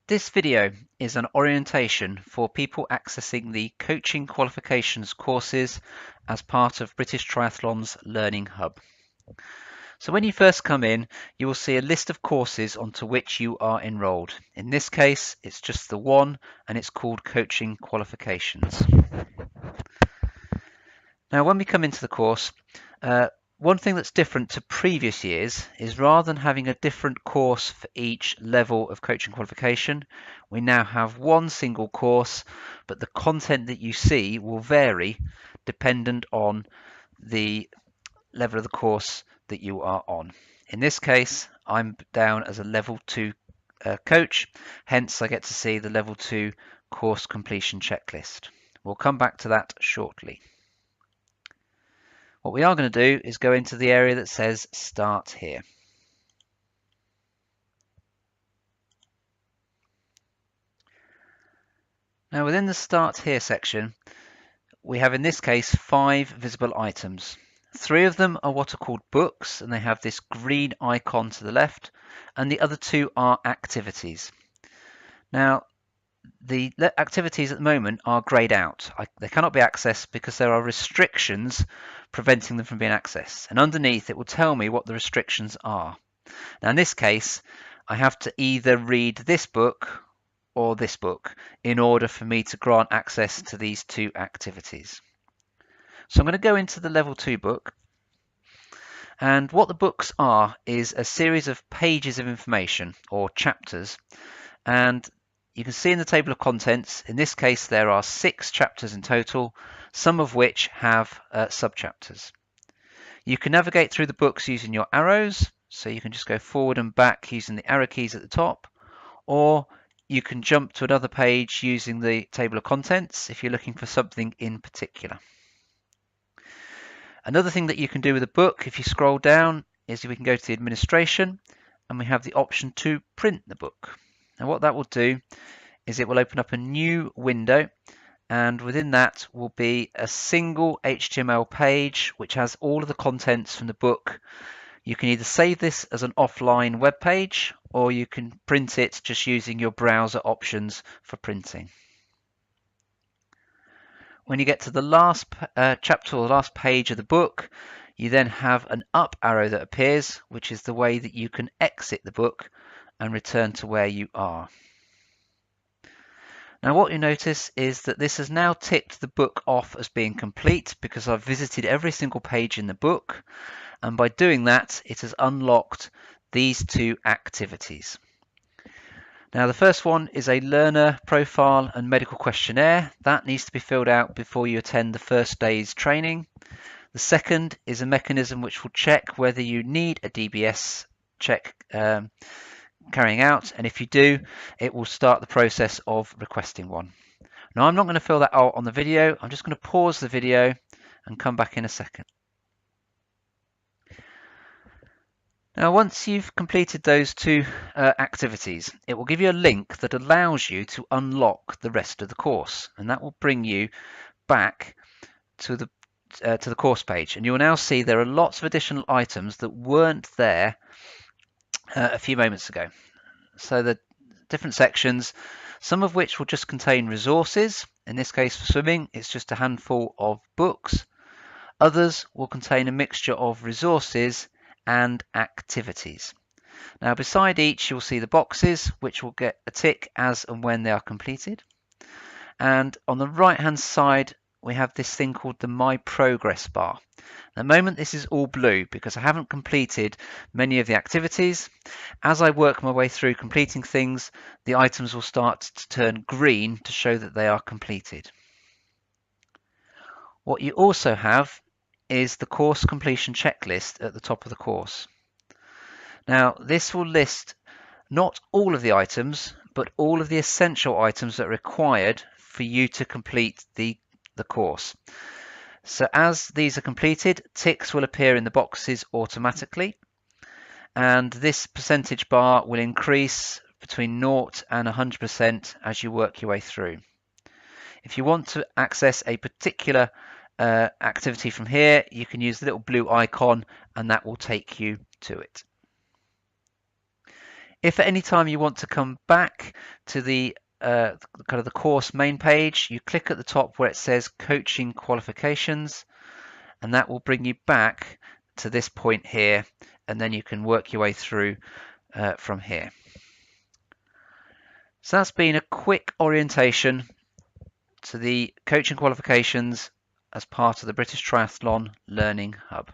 This video is an orientation for people accessing the coaching qualifications courses as part of British Triathlon's Learning Hub. So when you first come in, you will see a list of courses onto which you are enrolled. In this case, it's just the one and it's called Coaching Qualifications. Now when we come into the course, one thing that's different to previous years is rather than having a different course for each level of coaching qualification, we now have one single course, but the content that you see will vary dependent on the level of the course that you are on. In this case, I'm down as a level 2 coach, hence I get to see the level 2 course completion checklist. We'll come back to that shortly. What we are going to do is go into the area that says Start Here. Now within the Start Here section, we have in this case 5 visible items. 3 of them are what are called books, and they have this green icon to the left, and the other 2 are activities. Now the activities at the moment are greyed out. They cannot be accessed because there are restrictions preventing them from being accessed, and underneath it will tell me what the restrictions are. Now in this case, I have to either read this book or this book in order for me to grant access to these 2 activities. So I'm going to go into the level 2 book, and what the books are is a series of pages of information or chapters, and you can see in the table of contents, in this case there are 6 chapters in total, some of which have sub-chapters. You can navigate through the books using your arrows, so you can just go forward and back using the arrow keys at the top, or you can jump to another page using the table of contents if you're looking for something in particular. Another thing that you can do with a book, if you scroll down, is we can go to the administration and we have the option to print the book. And what that will do is it will open up a new window, and within that will be a single HTML page which has all of the contents from the book. You can either save this as an offline web page, or you can print it just using your browser options for printing. When you get to the last chapter or the last page of the book, you then have an up arrow that appears, which is the way that you can exit the book and return to where you are. Now what you notice is that this has now ticked the book off as being complete because I've visited every single page in the book, and by doing that it has unlocked these 2 activities. Now the first one is a learner profile and medical questionnaire. That needs to be filled out before you attend the first day's training. The second is a mechanism which will check whether you need a DBS check carrying out, and if you do, it will start the process of requesting one. Now I'm not going to fill that out on the video, I'm just going to pause the video and come back in a second. Now once you've completed those 2 activities, it will give you a link that allows you to unlock the rest of the course, and that will bring you back to the course page, and you will now see there are lots of additional items that weren't there a few moments ago. So the different sections, some of which will just contain resources. In this case for swimming, it's just a handful of books. Others will contain a mixture of resources and activities. Now beside each you'll see the boxes which will get a tick as and when they are completed. And on the right hand side we have this thing called the My Progress bar. At the moment this is all blue because I haven't completed many of the activities. As I work my way through completing things, the items will start to turn green to show that they are completed. What you also have is the course completion checklist at the top of the course. Now this will list not all of the items, but all of the essential items that are required for you to complete the course. So as these are completed, ticks will appear in the boxes automatically, and this percentage bar will increase between 0 and 100% as you work your way through. If you want to access a particular activity from here, you can use the little blue icon and that will take you to it. If at any time you want to come back to the kind of the course main page, you click at the top where it says Coaching Qualifications, and that will bring you back to this point here, and then you can work your way through from here. So that's been a quick orientation to the coaching qualifications as part of the British Triathlon Learning Hub.